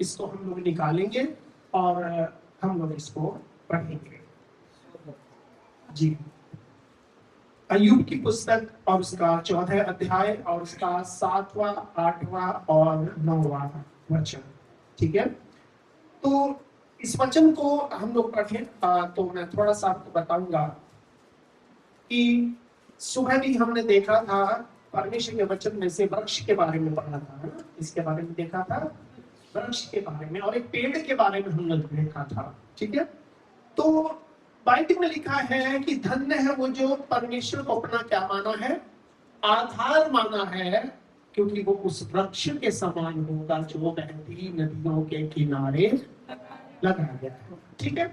इसको हम लोग निकालेंगे और हम लोग इसको पढ़ेंगे। जी, अय्यूब की पुस्तक और उसका 14 अध्याय और उसका 7वां, 8वां और 9वां वचन। ठीक है, तो इस वचन को हम लोग पढ़ें तो मैं थोड़ा सा आपको बताऊंगा कि सुबह भी हमने देखा था परमेश्वर के वचन में से वृक्ष के बारे में पढ़ा था, है ना? इसके बारे में देखा था, वृक्ष के बारे में, और एक पेड़ के बारे में हमने देखा था। ठीक है, तो बाइबल में लिखा है कि धन्य है वो जो परमेश्वर को अपना क्या माना है, आधार माना है, क्योंकि वो उस वृक्ष के समान होगा जो बहती नदियों के किनारे लगाया गया है। ठीक है,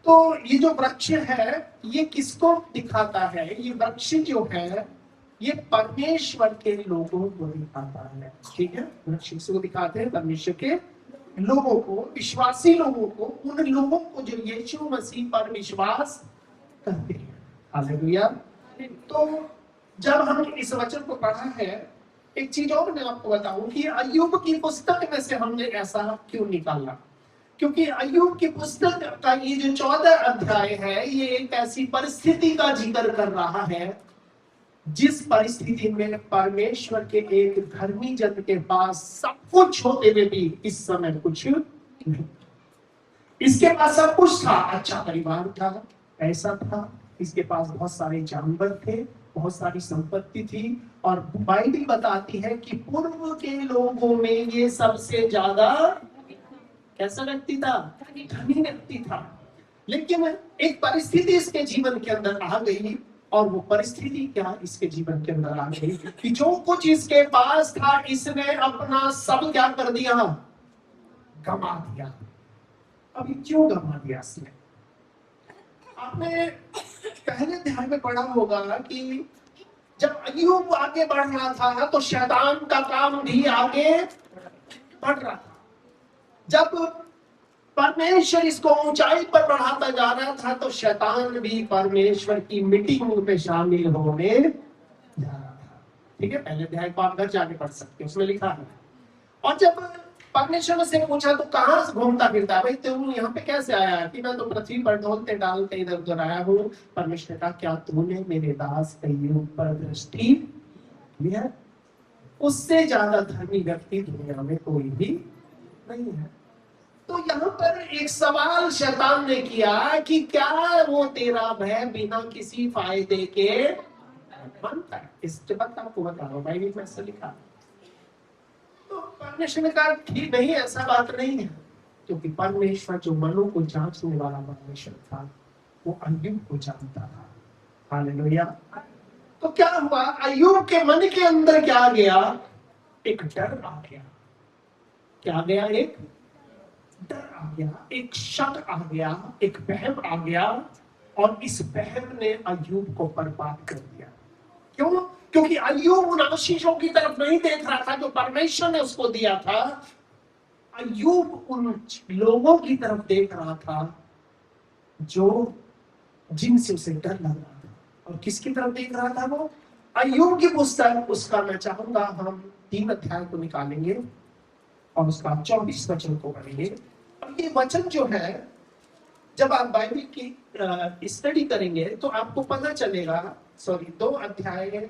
तो ये जो वृक्ष है ये किसको दिखाता है? ये वृक्ष जो है ये परमेश्वर के लोगों को दिखाता है। ठीक है, वृक्ष किसको दिखाते हैं? परमेश्वर के लोगों को, विश्वासी लोगों को, उन लोगों को जो यीशु मसीह पर विश्वास करते हैं। हालेलुया। तो जब हम इस वचन को पढ़ा है, एक चीज और मैं आपको बताऊं कि अय्यूब की पुस्तक में से हमने ऐसा क्यों निकाला, क्योंकि अय्यूब की पुस्तक का ये जो 14 अध्याय है ये एक ऐसी परिस्थिति का जिक्र कर रहा है जिस परिस्थिति में परमेश्वर के एक धर्मी जन के पास सब कुछ होते हुए भी इस समय कुछ नहीं। इसके पास सब कुछ था, अच्छा परिवार था, पैसा था, इसके पास बहुत सारे जानवर थे, बहुत सारी संपत्ति थी, और बाइबल बताती है कि पूर्व के लोगों में ये सबसे ज्यादा कैसा व्यक्ति था? धनी व्यक्ति था। लेकिन एक परिस्थिति इसके जीवन के अंदर आ गई, और वो परिस्थिति क्या इसके जीवन के अंदर आ गई कि जो कुछ इसके पास था इसने अपना सब क्या कर दिया? गमा दिया। अभी क्यों गमा दिया इसने? आपने पहले अध्याय में पढ़ा होगा कि जब अय्यूब आगे बढ़ रहा था तो शैतान का काम भी आगे बढ़ रहा था। जब परमेश्वर इसको ऊंचाई पर बढ़ाता जा रहा था तो शैतान भी परमेश्वर की मीटिंग में शामिल होने जा रहा था। ठीक है, पहले अध्याय को आप घर जाके पढ़ सकते हैं, उसमें लिखा है। और जब परमेश्वर से पूछा तो कहां से घूमता फिरता है भाई, तुम यहाँ पे कैसे आया? कि मैं तो पृथ्वी पर ढोलते डालते इधर उधर आया हूँ। परमेश्वर का क्या तूने मेरे दास अय्यूब पर दृष्टि दी है? उससे ज्यादा धर्मी व्यक्ति दुनिया में कोई भी नहीं है। तो यहाँ पर एक सवाल शैतान ने किया कि क्या वो तेरा भय बिना किसी फायदे के बनता है? इसके बाद आपको बता रहा हूँ, बाइबल में ऐसा लिखा। तो परमेश्वर ने कहा ठीक नहीं, ऐसा बात नहीं है, क्योंकि परमेश्वर जो मनों को जांचने वाला परमेश्वर था वो अय्यूब को जानता था। हालेलुया। तो क्या हुआ? अय्यूब के मन के अंदर क्या आ गया? एक डर आ गया। क्या आ गया? एक डर आ गया, एक शक आ गया, एक वहम आ गया, और इस वहम ने अय्यूब को बर्बाद कर दिया। क्यों? क्योंकि अय्यूब उन आशीषों की तरफ नहीं देख रहा था जो परमेश्वर ने उसको दिया था। अय्यूब उन लोगों की तरफ देख रहा था जो जिनसे उसे डर लग रहा था। और किसकी तरफ देख रहा था वो? अय्यूब की पुस्तक, उसका मैं चाहूंगा हम 3 अध्याय को निकालेंगे और उसका 24 वचन को पढ़ेंगे। अब ये वचन जो है, जब आप बाइबल की स्टडी करेंगे तो आपको पता चलेगा। 2 अध्याय,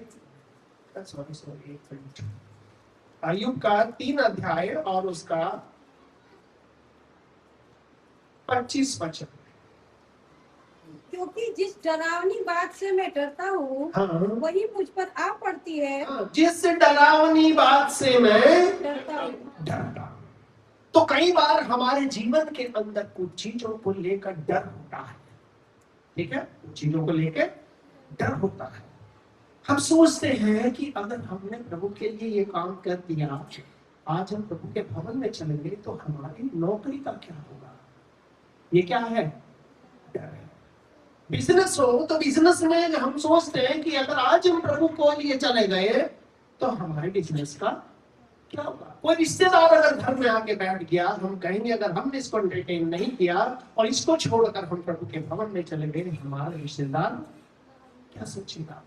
अय्यूब का 3 अध्याय और उसका 25 वचन। क्योंकि जिस डरावनी बात से मैं डरता हूँ, हाँ, वही मुझ पर आ पड़ती है। हाँ, जिस डरावनी बात से मैं डरता हूँ। डरता हूँ। तो कई बार हमारे जीवन के अंदर कुछ चीजों को लेकर डर होता है। ठीक है, कुछ चीजों को लेकर डर होता है। हम सोचते हैं कि अगर हमने प्रभु के लिए ये काम कर दिया, आज हम प्रभु के भवन में चलेंगे तो हमारी नौकरी का क्या होगा? ये क्या है? डर है। बिजनेस हो तो बिजनेस में हम सोचते हैं कि अगर आज हम प्रभु को लिए चले गए तो हमारे बिजनेस का क्या होगा? कोई रिश्तेदार अगर घर में आके बैठ गया, हम कहेंगे अगर हमने इसको एंटरटेन नहीं किया और इसको छोड़कर हम प्रभु के भवन में चले गए, हमारे रिश्तेदार क्या सोचेगा?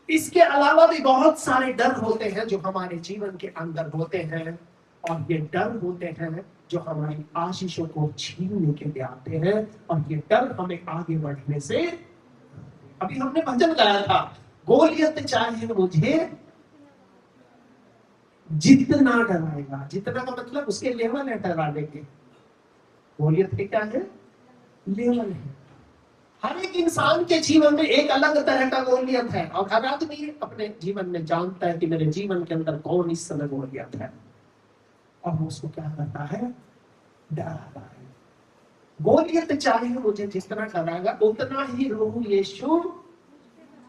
इसके अलावा भी बहुत सारे डर होते हैं जो हमारे जीवन के अंदर होते हैं। और ये डर होते हैं जो हमारी आशीषों को छीनने के लिए आते हैं, और ये डर हमें आगे बढ़ने से, अभी हमने भजन गाया था, गोलियत चाहे मुझे जितना डराएगा, जितना का मतलब उसके लेवल है डराने के, गोलियत के क्या है, लेवल है। हर एक इंसान के जीवन में एक अलग तरह का गोलियत है, और हर आदमी अपने जीवन में जानता है कि मेरे जीवन के अंदर कौन इस समय गोलियत है, और वो उसको क्या करता है, डराता है। गोलियत चाहे मुझे जितना डराएगा उतना ही रूह यीशु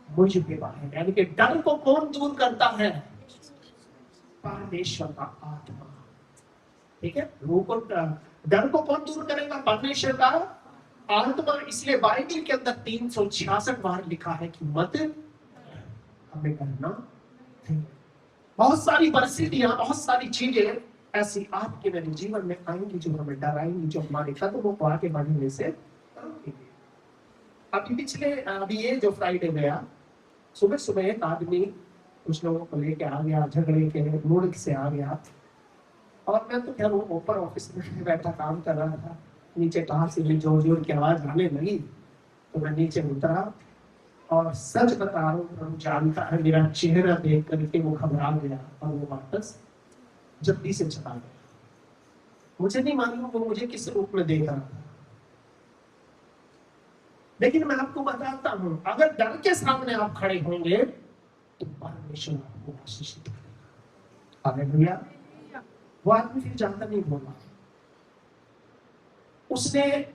मुझ पे बाहर, यानी कि डर को कौन दूर करता है, परमेश्वर का आत्मा। ठीक है, रूह को, डर को कौन दूर करेगा, परमेश्वर का आत्मा। इसलिए बाइबल के अंदर 366 बार लिखा है कि मत हमें करना नहीं। बहुत सारी परिस्थितियां, बहुत सारी चीजें ऐसी आपके मेरे जीवन में आएंगी जो हमें डराएंगी, जो हमारे कदमों को आगे बढ़ने से रोकेंगी। अभी ये जो फ्राइडे गया, सुबह सुबह एक आदमी कुछ लोगों को लेके आ गया, झगड़े के मूड से आ गया, और मैं तो खैर वो ऊपर ऑफिस में बैठा काम कर रहा था, नीचे कहाँ से भी जोर जोर की आवाज आने लगी, तो मैं नीचे उतरा, और सच बता रहा हूँ, प्रभु जानता है, मेरा चेहरा देख करके वो घबरा गया और वो वापस जल्दी से चला गया। मुझे नहीं मालूम वो मुझे किस रूप में देख रहा था, लेकिन मैं आपको बताता हूँ, अगर डर के सामने आप खड़े होंगे तो परमेश्वर आपको आशीषित करेगा। हालेलुया। वो आदमी फिर ज्यादा नहीं बोला, उसने,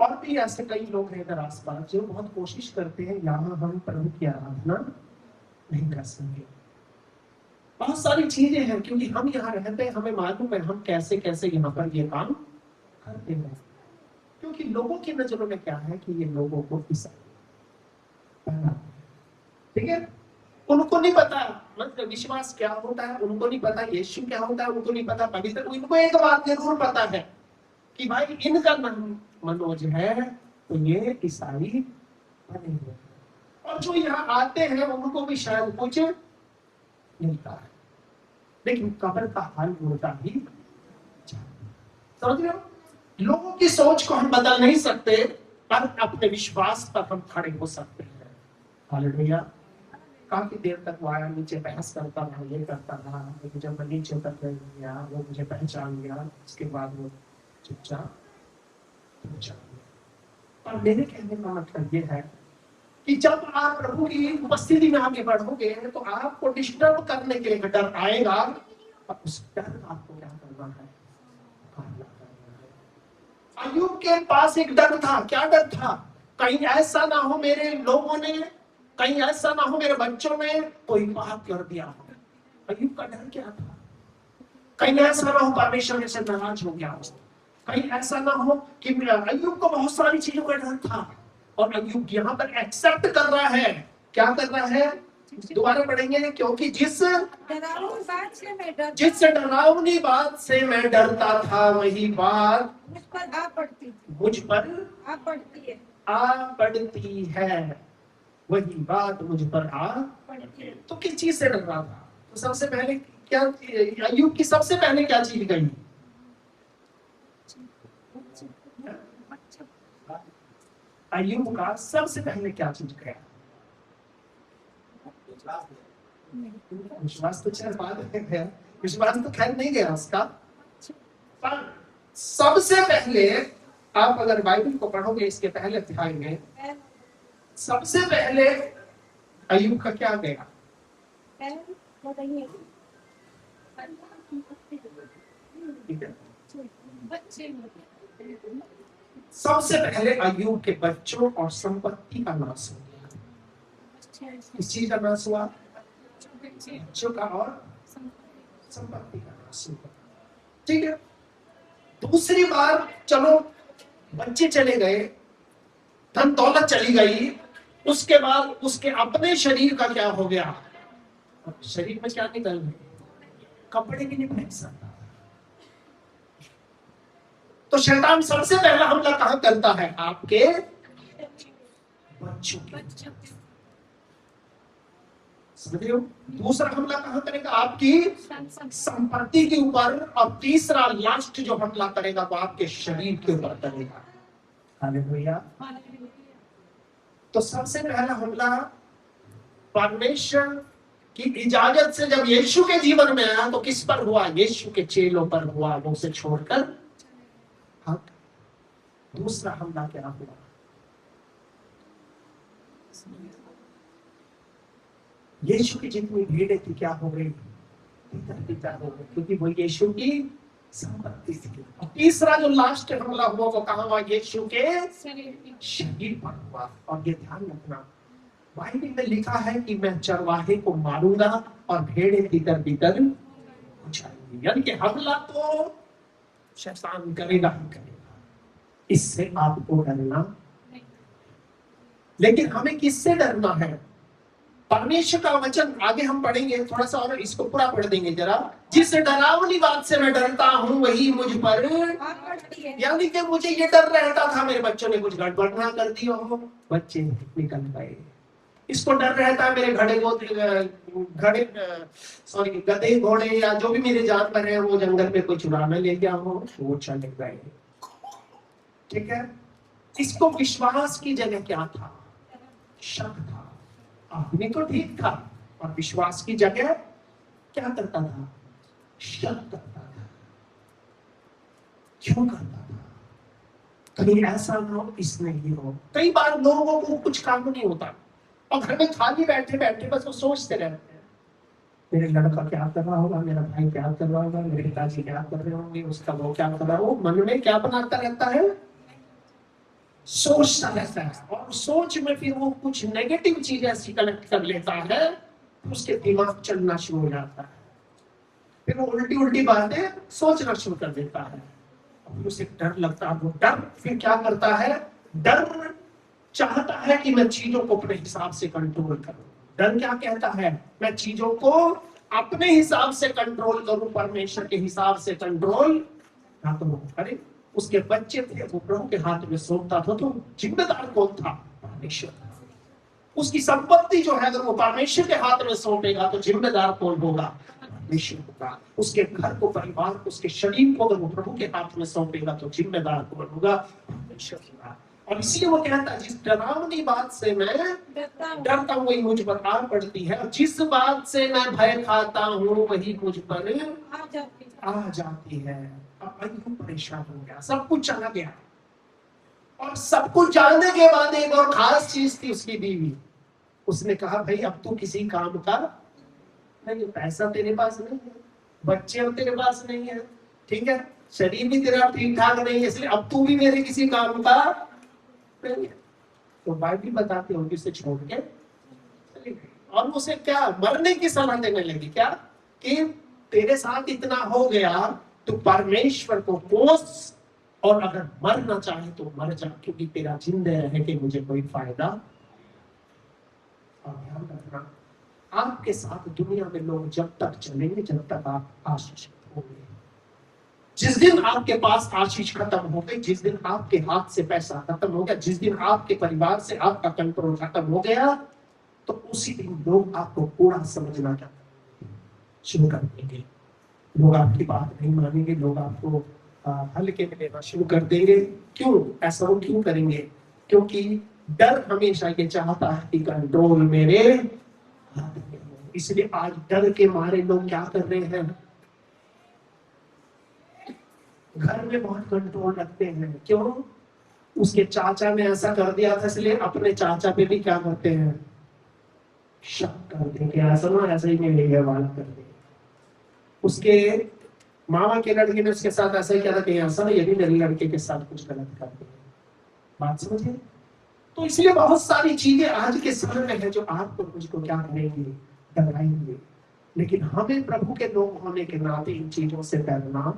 और भी ऐसे कई लोग हैं इधर आसपास जो बहुत कोशिश करते हैं यहाँ हम प्रभु की आराधना नहीं कर सके। बहुत सारी चीजें हैं, क्योंकि हम यहाँ रहते हैं, हमें मालूम है हम कैसे कैसे यहाँ पर ये काम करते हैं, क्योंकि लोगों की नजरों में क्या है कि ये लोगों को ठीक है, उनको नहीं पता मतलब विश्वास क्या होता है, उनको नहीं पता यीशु क्या होता है, उनको नहीं पता पवित्र। उनको एक बात जरूर पता है कि भाई इनका नाम मनोज है तो ये ईसाई बने हुए, और जो यहाँ आते हैं उनको भी शायद कुछ मिलता है, लेकिन कब्र का हाल होता ही, समझ रहे हो? लोगों की सोच को हम बदल नहीं सकते, पर अपने विश्वास पर हम खड़े हो सकते हैं। हालेलुया। काफी देर तक वो आया, नीचे बहस करता रहा, ये करता रहा, लेकिन जब मैं नीचे तक गया वो मुझे पहचान गया, उसके बाद वो चुपचाप पहुंचा गया। और मेरे कहने का मतलब ये है कि जब आप प्रभु की उपस्थिति में आगे बढ़ोगे तो आपको डिस्टर्ब करने के लिए डर आएगा, और उस डर का आपको क्या करना है, अय्यूब के पास एक डर था। क्या डर था? कहीं ऐसा ना हो मेरे लोगों ने, कहीं ऐसा ना हो मेरे बच्चों ने कोई पाप कर दिया हो। अय्यूब का डर क्या था? कहीं ऐसा ना हो परमेश्वर से नाराज हो गया हो, कहीं ऐसा ना हो कि अय्यूब को बहुत सारी चीजों का डर था, और अय्यूब यहाँ पर एक्सेप्ट कर रहा है। क्या कर रहा है? दोबारा पढ़ेंगे, क्योंकि जिस डरावनी बात से मैं डरता था वही बात मुझ पर आ पड़ती है, वही बात मुझ पर आ पड़ती है। तो किस चीज से डर रहा था? तो सबसे पहले क्या, अय्यूब की सबसे पहले क्या चीज गई? अय्यूब का सबसे पहले क्या चीज गया? विश्वास तो चल बाद में गया, विश्वास तो खैर नहीं गया उसका, पर सबसे पहले आप अगर बाइबल को पढ़ोगे इसके पहले अध्याय में, सबसे पहले अय्यूब का क्या गया? सबसे पहले अय्यूब के बच्चों और संपत्ति का नाश हो गया। किस चीज का नाश हुआ? बच्चों का और संपत्ति का नाश हुआ। ठीक है, दूसरी बार चलो बच्चे चले गए, धन दौलत चली गई, उसके बाद उसके अपने शरीर का क्या हो गया? शरीर में क्या निकल गया? कपड़े भी नहीं पहन सकता। तो शैतान सबसे पहला हमला कहां करता है? आपके बच्चों के। समझ रहे हो? दूसरा हमला कहां करेगा? आपकी संपत्ति के ऊपर, और तीसरा लास्ट जो हमला करेगा वो आपके शरीर के ऊपर करेगा। हालेलुया। तो सबसे पहला हमला परमेश्वर की इजाजत से जब यीशु के जीवन में आया तो किस पर हुआ? यीशु के चेलों पर हुआ, वो उसे छोड़कर भाग गए। दूसरा हमला क्या हुआ? यीशु की जितनी भीड़ थी क्या हो गई? तितर-बितर हो गई, क्योंकि वो यीशु की संपत्ति थी। और तीसरा जो लास्ट हमला हुआ वो कहाँ हुआ? यीशु के शरीर पर हुआ। और ये ध्यान रखना, बाइबल में लिखा है कि मैं चरवाहे को मारूंगा और भेड़ें तितर-बितर हो जाएंगी। यानी कि हमला तो शैतान करेगा ही करेगा, इससे आपको डरना नहीं। लेकिन हमें किससे डरना है? परमेश्वर का वचन आगे हम पढ़ेंगे थोड़ा सा, और इसको पूरा पढ़ देंगे जरा। जिस डरावनी बात से मैं डरता हूँ वही मुझ पर, यानी कि मुझे ये डर रहता था मेरे बच्चों ने कुछ गड़बड़ ना कर दी हो, बच्चे निकल गए। इसको डर रहता है मेरे गधे घोड़े या जो भी मेरे जानवर है वो जंगल में कोई चुरा न ले गया हो, वो चले गए। ठीक है? इसको विश्वास की जगह क्या था? शक था। आदमी तो ठीक था, और विश्वास की जगह क्या करता था? शक करता था। क्यों करता था? कहीं ऐसा ना हो इसने ही हो। कई बार लोगों को कुछ काम नहीं होता और घर में खाली बैठे बैठे बस वो सोचते रहते हैं, मेरे लड़का क्या कर रहा होगा, मेरा भाई क्या कर रहा होगा, मेरे पिताजी क्या कर रहे होंगे, उसका वो क्या कर रहा हो। मन में क्या बनाता रहता है? सोचता रहता है। और सोच में फिर वो कुछ नेगेटिव चीजें ऐसी कलेक्ट कर लेता है, उसके दिमाग चलना शुरू हो जाता है, फिर वो उल्टी उल्टी बातें सोचना शुरू कर देता है। और उसे डर लगता है। वो डर फिर क्या करता है? डर चाहता है कि मैं चीजों को अपने हिसाब से कंट्रोल करूं। डर क्या कहता है? मैं चीजों को अपने हिसाब से कंट्रोल करूं, परमेश्वर के हिसाब से कंट्रोल ना करूं। अरे उसके बच्चे थे, वो प्रभु के हाथ में सौंपता था, तो जिम्मेदार कौन था? परमेश्वर। उसकी संपत्ति जो है अगर वो परमेश्वर के हाथ में सौंपेगा तो जिम्मेदार कौन होगा? परमेश्वर होगा। उसके घर को, परिवार को, उसके शरीर को अगर वो प्रभु के हाथ में सौंपेगा तो जिम्मेदार कौन होगा? परमेश्वर होगा। और इसलिए वो कहता है जिस डरावनी बात से मैं डरता हूँ वही मुझ पर आ पड़ती है, और जिस बात से मैं भय खाता हूँ वही मुझ पर आ जाती है। अब अय्यूब परेशान हो गया, सब कुछ चला गया, और सब कुछ जानने के बाद एक और खास चीज थी उसकी बीवी। उसने कहा भाई अब तू किसी काम का नहीं, पैसा तेरे पास नहीं है, बच्चे तेरे पास नहीं है, ठीक है, शरीर भी तेरा ठीक ठाक नहीं है, इसलिए अब तू भी मेरे किसी काम का नहीं है। तो बाइबल बताते हो कि उसे छोड़ के चली गई, और उसे क्या मरने की सलाह देने लगी। क्या कि तेरे साथ इतना हो गया तो परमेश्वर को कोस, और अगर मरना चाहे तो मर जा, क्योंकि तेरा जिंदा रह के मुझे कोई फायदा। और ध्यान रखना, आपके साथ दुनिया में लोग जब तक चलेंगे जब तक आप आशीषित होंगे। जिस दिन आपके पास आशीष खत्म हो गई, जिस दिन आपके हाथ से पैसा खत्म हो गया, जिस दिन आपके परिवार से आपका कंट्रोल खत्म हो गया, तो उसी दिन लोग आपको पूरा समझना शुरू कर देंगे। लोग आपकी बात नहीं मानेंगे, लोग आपको हल्के में लेना शुरू कर देंगे। क्यों ऐसा वो क्यों करेंगे? क्योंकि डर हमेशा ये चाहता है कि कंट्रोल मेरे हाथ में हो। इसलिए आज डर के मारे लोग क्या कर रहे हैं? घर में बहुत कंट्रोल रखते हैं। क्यों? उसके चाचा ने ऐसा कर दिया था, इसलिए अपने चाचा पे भी क्या करते हैं? शक कर देंगे, ऐसा ना ऐसा ही नहीं लेगा वाला कर देंगे। उसके मामा के लड़के ने उसके साथ ऐसा ही किया था, कहीं ऐसा ये भी मेरे लड़के के साथ कुछ गलत कर दिया। बात समझिए? तो इसलिए बहुत सारी चीजें आज के समय में है जो आपको मुझको क्या करेंगे? डराएंगे। लेकिन हमें प्रभु के लोग होने के नाते इन चीजों से डरना,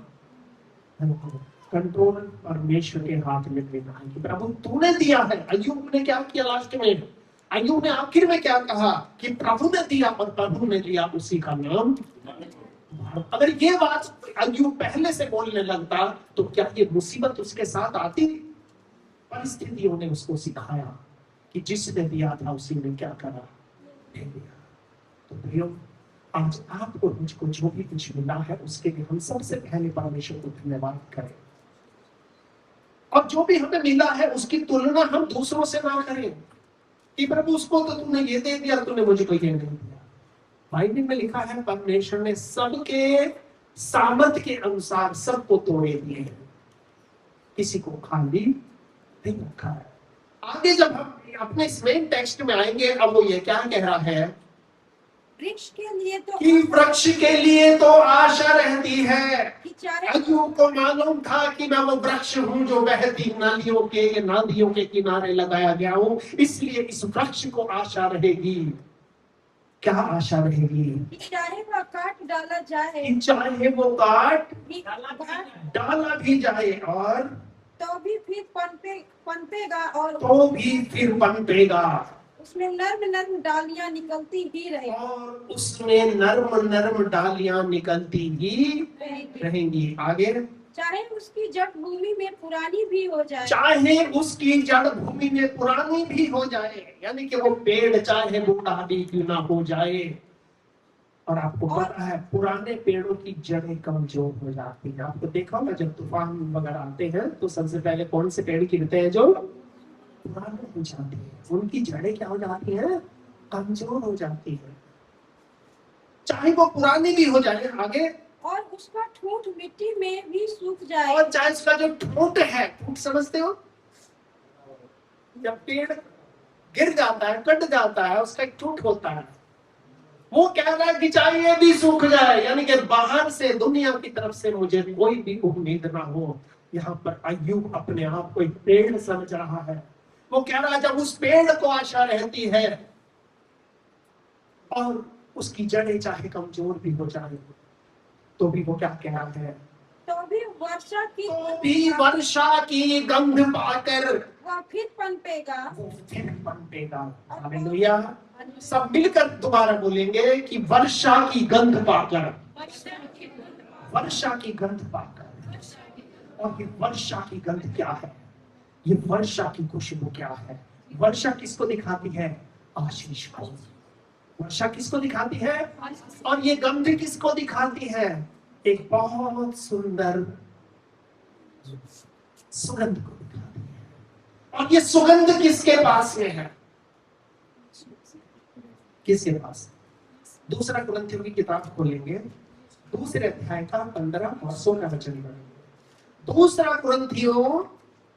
कंट्रोल परमेश्वर के हाथ में देना है कि प्रभु तूने दिया है। अय्यूब ने क्या किया लास्ट में? अय्यूब ने आखिर में क्या कहा कि प्रभु ने दिया और प्रभु ने लिया, उसी का नाम। अगर ये बात अय्यूब पहले से बोलने लगता तो क्या ये मुसीबत उसके साथ आती? परिस्थितियों ने उसको सिखाया कि जिसने दिया था उसी ने क्या करा? दे दिया। तो प्रियो, आज आपको मुझको जो भी कुछ मिला है उसके लिए हम सबसे पहले परमेश्वर को धन्यवाद करें, और जो भी हमें मिला है उसकी तुलना हम दूसरों से ना करें कि प्रभु उसको तो तूने ये दे दिया, तूने मुझको ये नहीं दिया। बाइबल में लिखा है परमेश्वर ने सबके सामर्थ के अनुसार सबको तोड़े दिए हैं, किसी को खाली नहीं रखा है। आगे जब हम अपने इस मेन टेक्स्ट में आएंगे, अब वो ये क्या कह रहा है वृक्ष के लिए तो कि वृक्ष के लिए तो आशा रहती है। कि चाहे अय्यूब को मालूम था कि मैं वो वृक्ष हूँ जो बहती नदियों के किनारे लगाया गया हूँ, इसलिए इस वृक्ष को आशा रहेगी। क्या आशा रहेगी? कि चाहे वह काट डाला जाए कि चाहे वो काट काट डाला भी जाए और तो भी फिर पनपेगा और तो भी फिर पनपेगा, उसमें नर्म नर्म डालियां निकलती ही रहेगी। और उसमें नर्म नर्म डालियां निकलती ही रहेंगी। आगे, चाहे उसकी जड़ भूमि में पुरानी भी हो जाए, चाहे उसकी जड़ भूमि में पुरानी भी हो जाए, यानी कि वो पेड़ चाहे बूढ़ा भी क्यों ना हो जाए। और आपको पता है पुराने पेड़ों की जड़ें कमजोर हो जाती हैं। आपको देखा होगा जब तूफान वगैरह आते हैं तो सबसे पहले कौन से पेड़ गिरते हैं? जो पुराने हो जाते हैं, उनकी जड़ें क्या हो जाती हैं? कमजोर हो जाती है, चाहे वो पुरानी भी हो जाए। आगे, और उसका ठूंठ मिट्टी में भी सूख जाए, और चाहे उसका जो ठूंठ है, ठूंठ समझते हो, जब पेड़ गिर जाता है, कट जाता है, उसका एक ठूंठ होता है, वो कह रहा है कि चाहे ये भी सूख जाए, यानी कि बाहर से दुनिया की तरफ से मुझे कोई भी उम्मीद ना हो। यहाँ पर अय्यूब अपने आप को एक पेड़ समझ रहा है। वो कह रहा है जब उस पेड़ को आशा रहती है और उसकी जड़ें चाहे कमजोर भी हो जाए, तो भी वो क्या कह रहा है? तो भी वर्षा की गंध पाकर वह फिर पनपेगा। वो फिर पनपेगा। हालेलुया। सब मिलकर दोबारा बोलेंगे कि वर्षा की गंध पाकर, वर्षा की गंध पाकर। और ये वर्षा की गंध क्या है? ये वर्षा की खुशबू क्या है? वर्षा किसको दिखाती है? आशीष को। वर्षा किसको दिखाती है? और ये गंध किसको दिखाती है? एक बहुत सुंदर सुगंध को दिखाती है। और ये सुगंध किसके पास में है? किसके पास? दूसरा कुरिन्थियों की किताब खोलेंगे, दूसरे अध्याय का 15 और 16 वचन पढ़ेंगे। दूसरा कुरिन्थियों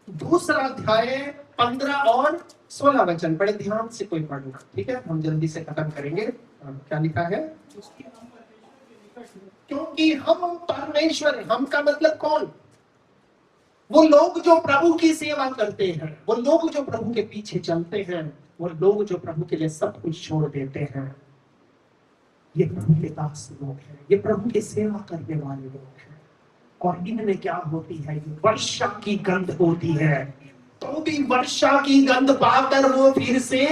दूसरा अध्याय 15 और 16 वचन पढ़े, ध्यान से कोई पढ़ना, ठीक है? हम जल्दी से खत्म करेंगे। क्या लिखा है? क्योंकि हम परमेश्वर, हम का मतलब कौन? वो लोग जो प्रभु की सेवा करते हैं, वो लोग जो प्रभु के पीछे चलते हैं, वो लोग जो प्रभु के लिए सब कुछ छोड़ देते हैं, ये प्रभु के दास लोग हैं, ये प्रभु की सेवा करने वाले लोग हैं। और इनमें क्या होती है? ये वर्षा की गंध होती है। तो भी वर्षा की गंध पाकर वो फिर से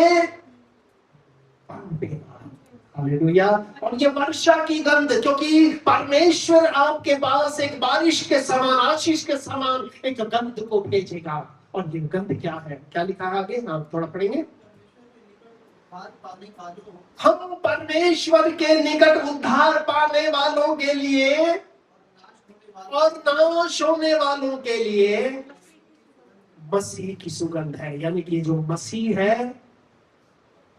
हालेलुया। और ये वर्षा की गंध, क्योंकि परमेश्वर आपके पास एक बारिश के समान, आशीष के समान एक गंध को भेजेगा। और ये गंध क्या है? क्या लिखा है आगे? हम थोड़ा पढ़ेंगे। हम परमेश्वर के निकट उद्धार पाने वालों के लिए और नाश होने वालों के लिए मसीह की सुगंध है। यानी कि जो मसीह है,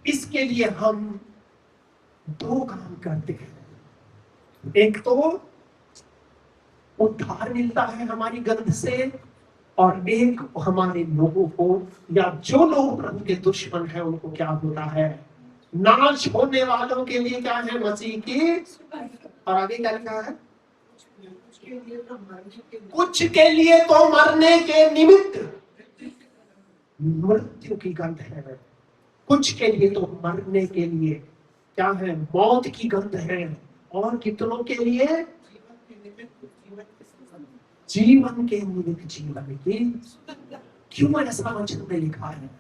इसके लिए हम दो काम करते हैं। एक तो उद्धार मिलता है हमारी गंध से, और एक हमारे लोगों को, या जो लोग प्रभु के दुश्मन हैं, उनको क्या होता है? नाश होने वालों के लिए क्या है? मसीह की। और आगे क्या लिखा है? कुछ के लिए तो मरने के निमित्त मृत्यु की गंध है, कुछ के लिए तो मरने के लिए क्या है? मौत की गंध है, और कितनों के लिए? जीवन के निमित्त जीवन की। क्यों ऐसा वचन में लिखा है?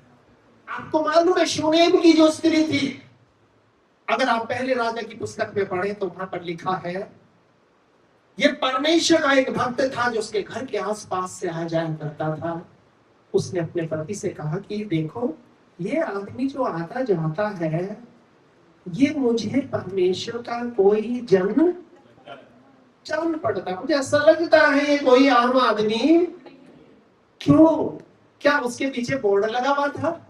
आपको मालूम है शूनेम की जो स्त्री थी, अगर आप पहले राजा की पुस्तक में पढ़े तो वहां पर लिखा है, ये परमेश्वर का एक भक्त था जो उसके घर के आसपास से आ जाया करता था। उसने अपने पति से कहा कि देखो, ये आदमी जो आता जाता है, ये मुझे परमेश्वर का कोई जन्म जान पड़ता, मुझे ऐसा लगता है ये कोई आम आदमी। क्यों? क्या उसके पीछे बोर्ड लगा हुआ था,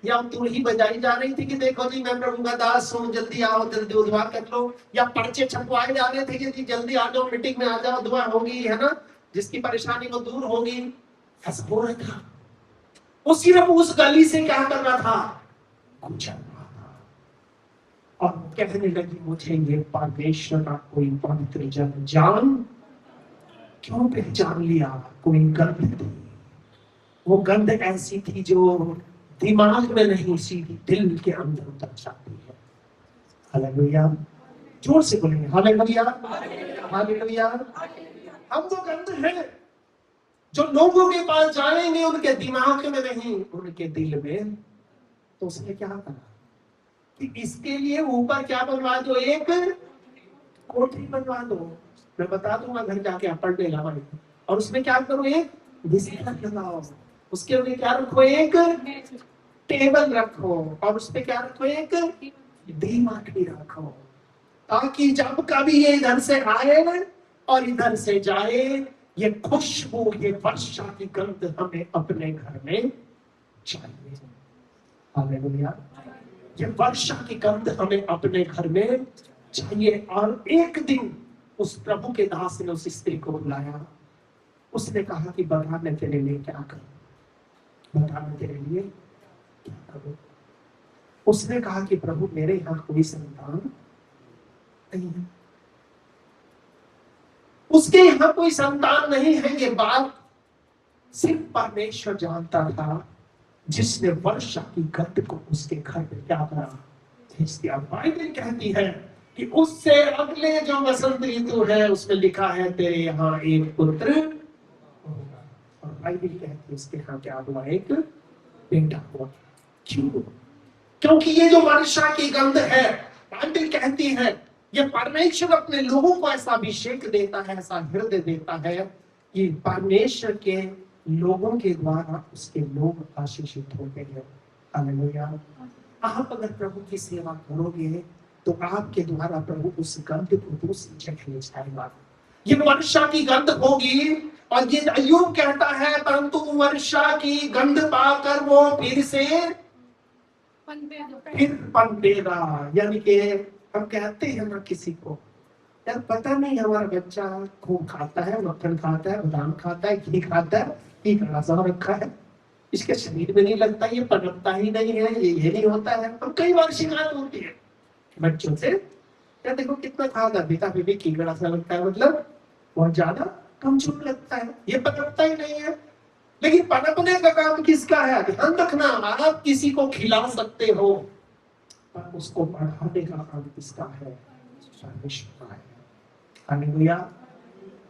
या तू ही बजाई जा रही थी कि देखो जी मैं प्रभु का दास हूँ, जल्दी आओ, जल्दी उद्धार कर लो, या पर्चे छपवाए जा रहे थे कि जी जल्दी आ जाओ, मीटिंग में आ जाओ, दुआ होगी, है ना, जिसकी परेशानी वो दूर होगी। ऐसा हो रहा था। वो सिर्फ उस गली से क्या कर रहा था, गुजर रहा था, और कहने लगी मुझे ये परमेश्वर का कोई पवित्र जन जान क्यों पहचान लिया। कोई गंध थी, वो गंध ऐसी थी जो दिमाग में नहीं, सीधी दिल के अंदर उतर जाती है। हालेलुया, जोर से बोलेंगे हालेलुया, हालेलुया। हम वो गंध है जो लोगों के पास जाएंगे उनके दिमाग में नहीं, उनके दिल में। तो उसने क्या कहा कि इसके लिए ऊपर क्या बनवा दो, एक कोठरी बनवा दो। मैं बता दूंगा घर जाके आप पढ़ लेना भाई। और उसमें क्या करो, एक बिस्तर लगाओ, उसके ऊपर क्या रखो, एक टेबल रखो, और उस पे क्या रखो, एक दीमक भी रखो, ताकि जब कभी ये इधर से आए और इधर से जाए, ये खुशबू, ये वर्षा की गंध हमें अपने घर में चाहिए। हालेलुया, ये वर्षा की गंध हमें अपने घर में चाहिए। और एक दिन उस प्रभु के दास ने उस स्त्री को बुलाया। उसने कहा कि बता मैं तेरे लिए क्या करूं, बता मैं तेरे लिए क्या करूं। उसने कहा कि प्रभु मेरे यहाँ कोई संतान नहीं है, उसके यहाँ कोई संतान नहीं है। ये बात सिर्फ परमेश्वर जानता था, जिसने वर्षा की गंध को उसके घर में क्या करा, भेज दिया। बाइबल कहती है कि उससे अगले जो वसंत ऋतु है उसमें लिखा है तेरे यहाँ एक पुत्र होगा। और बाइबल कहती है उसके यहाँ क्या हुआ, एक बेटा हुआ। क्यों? क्योंकि ये जो वर्षा की गंध है, बाइबल कहती है ये परमेश्वर अपने लोगों को ऐसा अभिषेक देता है, ऐसा हृदय देता है कि परमेश्वर के लोगों के द्वारा उसके लोग आशीषित होते हैं। हालेलुया। आप अगर प्रभु की सेवा करोगे तो आपके द्वारा प्रभु उस गंध को दूसरी जगह ले जाएगा। ये वर्षा की गंध होगी। और ये अय्यूब कहता है परंतु वर्षा की गंध पाकर वो फिर से पनपेगा। यानी कि हम कहते हैं ना किसी को, यार पता नहीं हमारा बच्चा खूब खाता है, मक्खन खाता है, बादाम खाता है, घी खाता है, घी का रसा रखा है, इसके शरीर में नहीं लगता, ये पनपता ही नहीं है, ये नहीं होता है। हम कई बार शिकायत होती है बच्चों से, यार देखो कितना खाता है, बेटा बेबी घी का रसा लगता है, मतलब बहुत ज्यादा कमजोर लगता है, ये पनपता ही नहीं है। लेकिन पनपने का काम किसका है? ध्यान रखना, आप किसी को खिला सकते हो पर उसको बढ़ाने का काम किसका है? परमेश्वर का है। हालेलुया।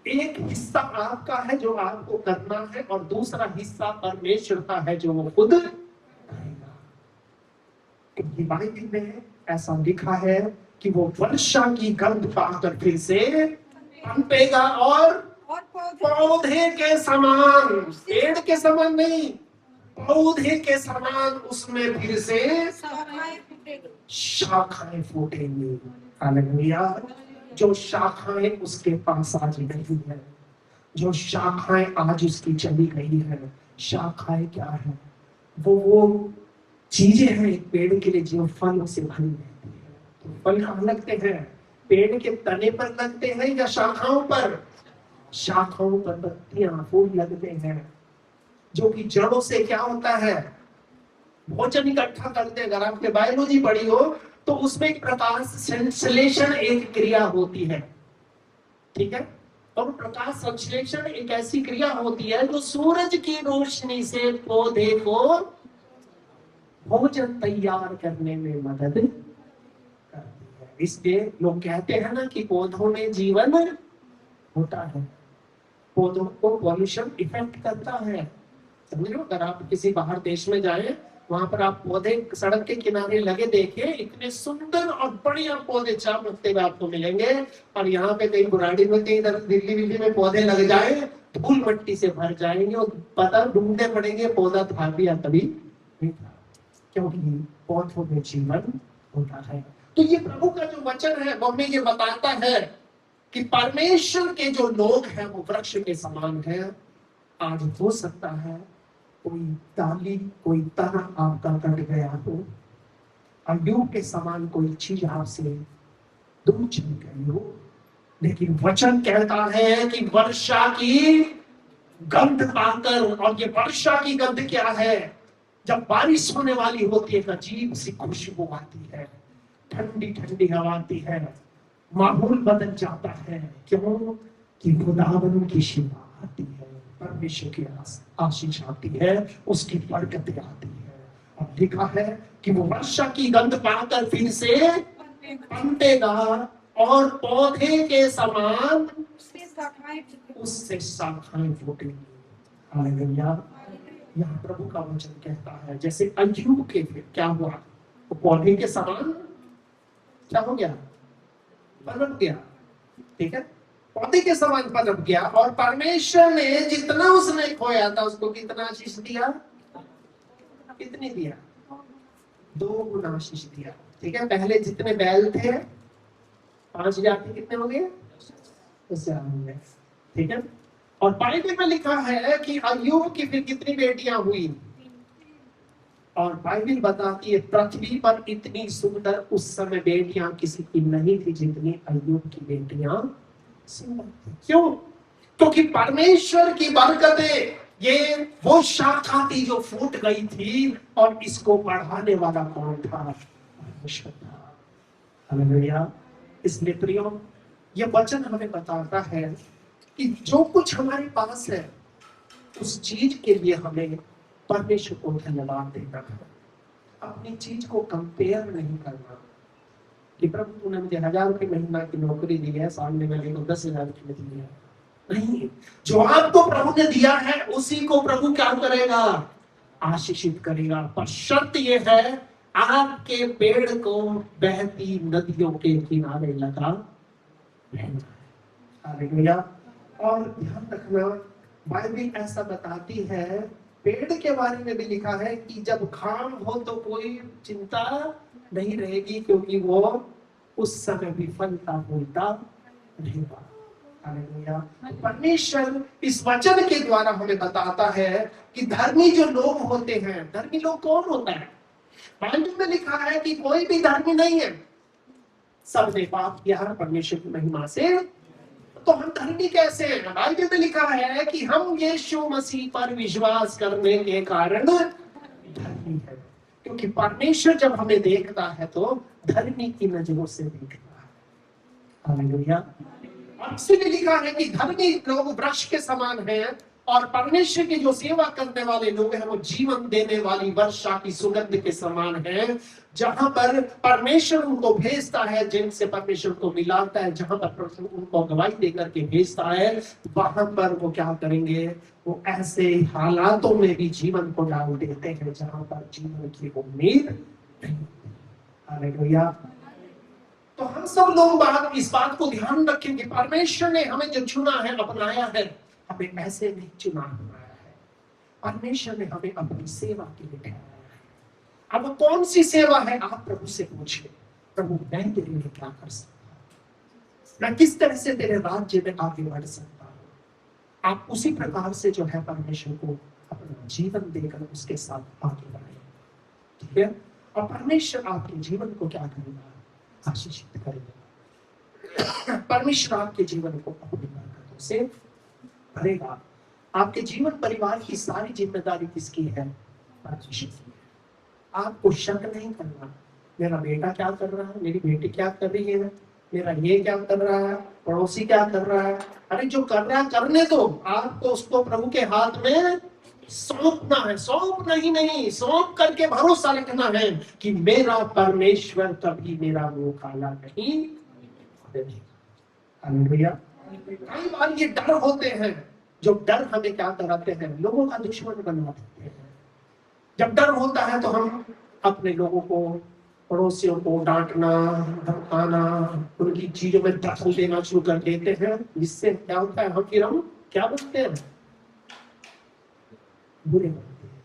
एक हिस्सा आपका है जो आपको करना है, और दूसरा हिस्सा परमेश्वर का है जो वो खुद करेगा। बाइबल में ऐसा लिखा है कि वो वर्षा की गंध पाकर फिर से पनपेगा और पौधे के समान, पेड़ के समान नहीं, पौधे के समान उसमें फिर से शाखाएं फूटेंगी। हालेलुया। जो शाखाएं उसके पास आज नहीं है, जो शाखाएं आज उसकी चली गई है, शाखाएं क्या है? वो चीजें हैं एक पेड़ के लिए जो फल उसे भरी रहती है। तो फल कहाँ लगते हैं? पेड़ के तने पर लगते हैं या शाखाओं पर? शाखाओं पर पत्तियां, फूल लगते हैं, जो कि जड़ों से क्या होता है? भोजन इकट्ठा करते हैं। अगर आपने बायोलॉजी पढ़ी हो तो उसमें एक प्रकाश संश्लेषण एक क्रिया होती है, ठीक है? और प्रकाश संश्लेषण एक ऐसी क्रिया होती है जो सूरज की रोशनी से पौधे को भोजन तैयार करने में मदद करती है। इसलिए लोग कहते हैं ना कि पौधों में जीवन होता है, पौधों को पॉल्यूशन इफेक्ट करता है। समझ लो, अगर आप किसी बाहर देश में जाएं, वहां पर आप पौधे सड़क के किनारे लगे देखें, इतने सुंदर और बढ़िया पौधे चमकते हुए आपको मिलेंगे। और यहाँ पे कहीं बुराड़ी में, कहीं इधर दिल्ली में पौधे लग जाए, धूल मिट्टी से भर जाएंगे और पता ढूंढने पड़ेंगे पौधा था भी या तभी नहीं था, क्योंकि पौधों में जीवन होता है। तो ये प्रभु का जो वचन है वो हमें ये बताता है कि परमेश्वर के जो लोग हैं वो वृक्ष के समान है। आज हो सकता है कोई डाली, कोई तना आपका कट गया हो, अय्यूब के समान कोई चीज आपसे दूर चली गई हो, लेकिन वचन कहता है कि वर्षा की गंध पाकर, और ये वर्षा की गंध क्या है? जब बारिश होने वाली होती है तो अजीब सी खुशबू आती है, ठंडी ठंडी हवा आती है, माहौल बदल जाता है। क्यों? कि खुदावन की शिफा आती है, परमेश्वर की आशीष आती है, उसकी बरकतें आती है। अब लिखा है कि वो वर्षा की गंध पाकर फिर से पनपेगा और पौधे के समान उससे शाखाएं फूटेंगी। हालेलुया। यहाँ प्रभु का वचन कहता है जैसे अय्यूब के फिर क्या हुआ, वो पौधे के समान क्या हो गया? पनप गया। ठीक है, पौधे के समान पनप गया, और परमेश्वर ने जितना उसने खोया था उसको कितना आशीष दिया? कितनी दिया? 2 गुना आशीष दिया। ठीक है, पहले जितने बैल थे 5,000 के कितने हो गए? 10,000 हो गए। ठीक है, और बाइबल में लिखा है कि अय्यूब की फिर कितनी बेटियां हुई, और बाइबल बताती है पृथ्वी पर इतनी सुंदर उस समय बेटियां किसी की नहीं थी जितनी अय्यूब की बेटियां सुंदर थी। क्यों? क्योंकि परमेश्वर की बरकतें, ये वो शाखा थी जो फूट गई थी, और इसको बढ़ाने वाला कौन था? परमेश्वर था। हालेलुया। इसलिए प्रियो, ये वचन हमें बताता है कि जो कुछ हमारे पास है उस चीज के लिए हमें परमेश्वर को धन्यवाद देना है। अपनी चीज को कंपेयर नहीं करना कि प्रभु तूने मुझे 1,000 रुपये महीना की नौकरी दी है, साल में मैंने 10,000 की दी है। नहीं, जो आपको प्रभु ने दिया है उसी को प्रभु क्या करेगा? आशीषित करेगा। पर शर्त यह है, आपके पेड़ को बहती नदियों के किनारे लगा रहना। हालेलुया। और ध्यान रखना, बाइबल ऐसा बताती है, पेड़ के बारे में भी लिखा है कि जब घाम हो तो कोई चिंता नहीं रहेगी, क्योंकि वो उस समय भी फलता फूलता रहेगा। हालेलुया। परमेश्वर इस वचन के द्वारा हमें बताता है कि धर्मी जो लोग होते हैं, धर्मी लोग कौन होता है? बाइबल में लिखा है कि कोई भी धर्मी नहीं है, सबने पाप किया है परमेश्वर की महिमा से। तो हम धर्मी कैसे हैं? बाइबल में लिखा है कि हम यीशु मसीह पर विश्वास करने के कारण धर्मी है, क्योंकि परमेश्वर जब हमें देखता है तो धर्मी की नजरों से देखता है। हालेलुया। और इसीलिए लिखा है कि धर्मी लोग वृक्ष के समान हैं, और परमेश्वर की जो सेवा करने वाले लोग हैं वो जीवन देने वाली वर्षा की सुगंध के समान है। जहां पर परमेश्वर उनको भेजता है, जिनसे परमेश्वर को मिलाता है, जहां पर परमेश्वर उनको गवाही देकर के भेजता है, वहां पर वो क्या करेंगे? वो ऐसे हालातों में भी जीवन को डाल देते हैं जहां पर जीवन की उम्मीद नहीं। हालेलुया। तो हम सब लोग इस बात को ध्यान रखें कि परमेश्वर ने हमें जो चुना है, अपनाया है, हमें ऐसे नहीं चुना बनाया है। परमेश्वर ने हमें अपनी सेवा के लिए ठहराया है। अब कौन सी सेवा है? आप प्रभु से पूछिए, प्रभु मैं तेरे लिए क्या कर सकता हूँ, मैं किस तरह से तेरे राज्य में आगे बढ़ सकता हूँ। आप उसी प्रकार से जो है परमेश्वर को अपना जीवन देकर उसके साथ आगे बढ़े। ठीक है, और परमेश्वर आपके जीवन को क्या करेगा? आशीषित करेगा। परमेश्वर आपके जीवन को अपनी बरकतों से भरेगा। आपके जीवन परिवार की सारी जिम्मेदारी किसकी है? परमेश्वर की है। आपको शक नहीं करना, मेरा बेटा क्या कर रहा है, मेरी बेटी क्या कर रही है, मेरा ये क्या कर रहा है, पड़ोसी क्या कर रहा है। अरे जो कर रहा है करने दो, आपको उसको प्रभु के हाथ में सौंपना है। सौंपना ही नहीं, सौंप करके भरोसा रखना है कि मेरा परमेश्वर कभी मेरा मुंह काला नहीं करेगा। हालेलुया। कई बार ये डर होते हैं, जो डर हमें क्या कराते हैं? लोगों का दुश्मन बना देते हैं। जब डर होता है तो हम अपने लोगों को, पड़ोसियों को डांटना, धमकाना, उनकी चीजों में दखल देना शुरू कर देते हैं, जिससे क्या होता है? हम क्या बनते हैं? बुरे बनते हैं।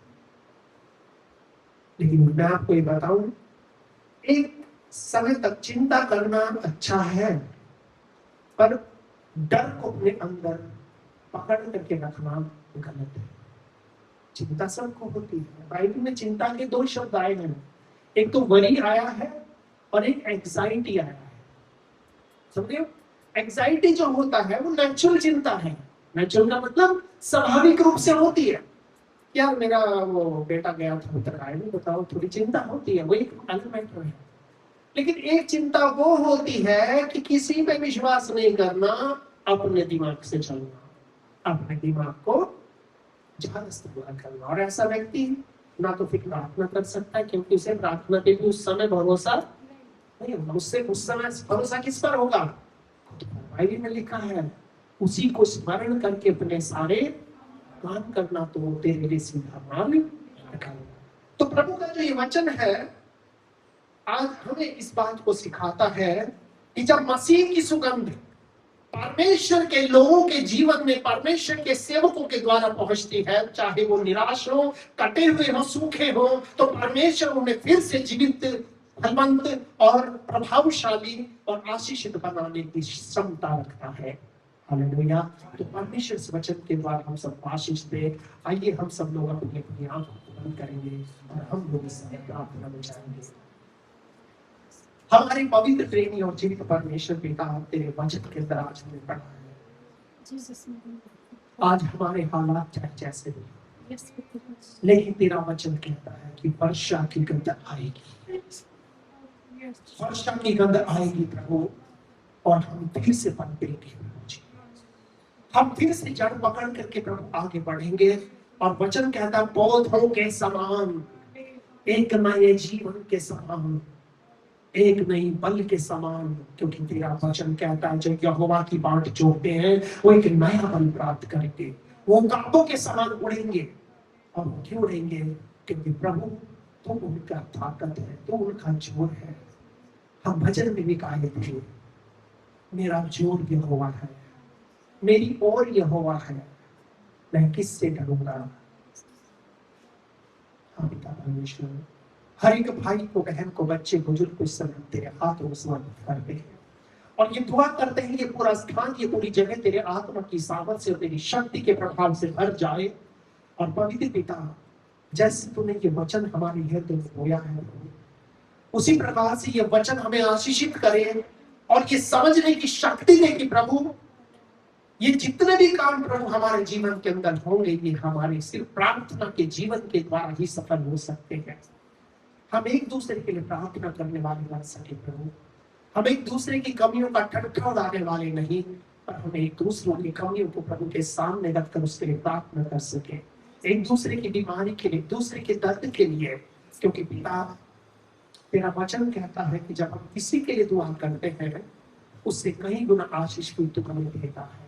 लेकिन मैं आपको ये बताऊं, एक समय तक चिंता करना अच्छा है, पर डर को अपने अंदर पकड़ करके रखना गलत है। चिंता सबको होती है। बाइबल में चिंता के दो शब्द आए हैं, एक तो वरी आया है और एक एंग्जाइटी आया है। समझे? एंग्जाइटी जो होता है वो नेचुरल चिंता है। नेचुरल का मतलब स्वाभाविक रूप से होती है। यार मेरा वो बेटा गया था उतर आए, नहीं बताओ, थोड़ी चिंता होती है, वो एक एलिमेंट है। लेकिन एक चिंता वो होती है कि किसी पे विश्वास नहीं करना, अपने दिमाग से चलना, अपने दिमाग को ज्यादा इस्तेमाल करना। और ऐसा व्यक्ति ना तो फिर प्रार्थना कर सकता है, क्योंकि उसे प्रार्थना पे भी उस समय भरोसा नहीं होगा। उससे उस समय भरोसा किस पर होगा? बाइबल में लिखा है, उसी को स्मरण करके अपने सारे काम करना, तो तेरे लिए सीधा मार्ग निकालना। तो प्रभु का जो ये वचन है आज हमें इस बात को सिखाता है कि जब मसीह की सुगंध परमेश्वर के लोगों के जीवन में, परमेश्वर के सेवकों के द्वारा पहुंचती है, चाहे वो निराश हो, कटे हुए हो, सूखे हो, तो परमेश्वर उन्हें फिर से जीवित, फलवंत और प्रभावशाली और आशीषित बनाने की क्षमता रखता है। हालेलुया। तो परमेश्वर इस वचन के द्वारा हम सब आशीष दे। आइए हम सब लोग अपनी अपनी आंखों बंद करेंगे और हम लोग इस समय प्रार्थना में जाएंगे। हमारे पवित्र प्रेमी और जीवित परमेश्वर पिता, तेरे वचन के अंदर आज हमें पढ़ा है, आज हमारे हालात चाहे जैसे भी, लेकिन तेरा वचन कहता है कि वर्षा की गंध आएगी, वर्षा की गंध आएगी प्रभु, और हम फिर से पनपेंगे। हम फिर से जड़ पकड़ करके प्रभु आगे बढ़ेंगे। और वचन कहता है पौधों के समान, एक नए जीवन के समान, एक नई बल के समान, क्योंकि तेरा वचन कहता है जो यहोवा की बाट जोड़ते हैं वो एक नया बल प्राप्त करेंगे, वो गाबों के समान उड़ेंगे। और वो क्यों उड़ेंगे? क्योंकि प्रभु तो उनका ताकत है, तो उनका जोर है। हम भजन में भी गाए थे, मेरा जोर यहोवा है, मेरी ओर यहोवा है, मैं किससे डरूंगा। हाँ पिता परमेश्वर, हर एक भाई को, बहन को, बच्चे, बुजुर्ग को इस समय तेरे हाथों में समर्पित करते हैं और ये दुआ करते हैं ये पूरा स्थान, ये पूरी जगह तेरे आत्मा की सामर्थ से और तेरी शक्ति के प्रभाव से भर जाए। और पवित्र पिता, जैसे तूने ये वचन हमारे हृदय में बोया है, उसी प्रकार से ये वचन हमें आशीषित करे और ये समझने की शक्ति दे कि प्रभु ये जितने भी काम प्रभु हमारे जीवन के अंदर होंगे, ये हमारे सिर्फ प्रार्थना के जीवन के द्वारा ही सफल हो सकते हैं। हम एक दूसरे के लिए प्रार्थना करने वाले बन सके प्रभु, हम एक दूसरे की कमियों का ठट्ठा उड़ाने वाले नहीं, पर हम एक दूसरों की कमियों को प्रभु के सामने रखकर उसके लिए प्रार्थना कर सके, एक दूसरे की बीमारी के लिए, एक दूसरे के दर्द के लिए। क्योंकि पिता तेरा वचन कहता है कि जब हम किसी के लिए दुआ करते हैं उससे कई गुना आशीष भी तू हमें देता है,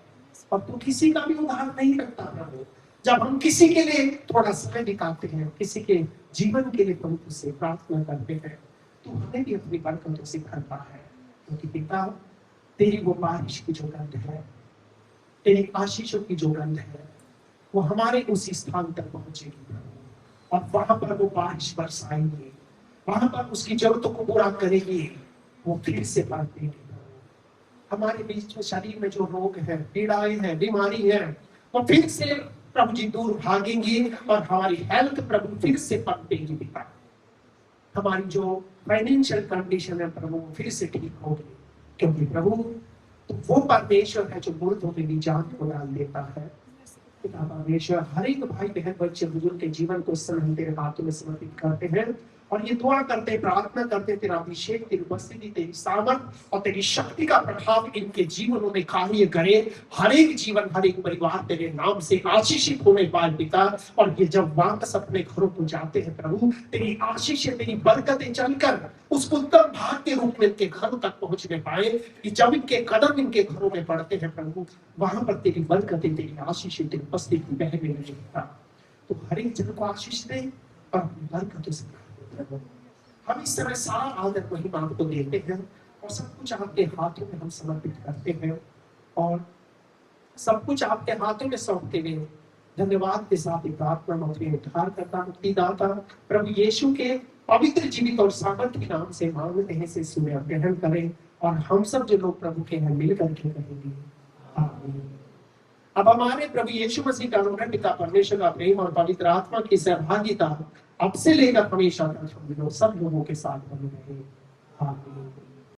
और तू किसी का भी उधार नहीं करता प्रभु। जब हम किसी के लिए थोड़ा समय निकालते हैं, किसी के जीवन के लिए प्रभु से प्रार्थना करते हैं, तो हमें भी अपनी बरकतों से भरता है। क्योंकि पिता तेरी वो बारिश की जो गंध है, तेरी आशीषों की जो गंध है, वो हमारे उसी स्थान तक पहुंचेगी प्रभु, और वहां पर वो बारिश बरसाएंगे, वहां पर उसकी जरूरतों को पूरा करेगी, वो फिर से भर देगी। हमारे बीच में शरीर में जो रोग है, पीड़ाएं हैं, बीमारी है, वो फिर से प्रभु जी दूर भागेंगी और हमारी हेल्थ प्रभु फिर से पनपेगी पिता। हमारी जो फाइनेंशियल कंडीशन है प्रभु फिर से ठीक होगी, क्योंकि प्रभु तो वो परमेश्वर है जो मुर्दों में भी जान को डाल देता है। पिता परमेश्वर हर एक भाई बहन बच्चे बुजुर्ग के जीवन को हम तेरे हाथों में समर्पित करते हैं और ये दुआ करते, प्रार्थना करते, तेरा अभिषेक, तेरी उपस्थिति, तेरी सामर्थ और तेरी शक्ति का प्रभाव इनके जीवनों में कार्य करे। हर एक जीवन, हर एक परिवार तेरे नाम से आशीषित होने पाए पिता। और ये जब वापस अपने घरों को जाते हैं प्रभु, तेरी आशीष, तेरी बरकतें चलकर उस उत्तम भाग के रूप में इनके घरों तक पहुंचने पाए कि जब इनके कदम इनके घरों में पड़ते हैं प्रभु, वहां पर तेरी बरकतें, तेरी आशीष, तेरी उपस्थिति बहने लगे पिता। तो हर एक जन को आशीष दे और बरकतों से हम इस समय सारा आदर महिमा आपको देते हैं और सब कुछ आपके हाथों में हम समर्पित करते हैं और सब कुछ आपके हाथों में सौंपते हुए धन्यवाद के साथ एक प्रार्थना में उद्धार करता मुक्तिदाता प्रभु यीशु के पवित्र जीवित और सामर्थ्य के नाम से मांगते हैं से सुने और ग्रहण करें, और हम सब जो लोग प्रभु के हैं मिल करके कहेंगे आमीन। अब हमारे प्रभु यीशु मसीह का अनुग्रह, पिता परमेश्वर का प्रेम और पवित्र आत्मा की सहभागिता अब से लेकर हमेशा तक हम लोग सब लोगों के साथ बने रहे आमीन।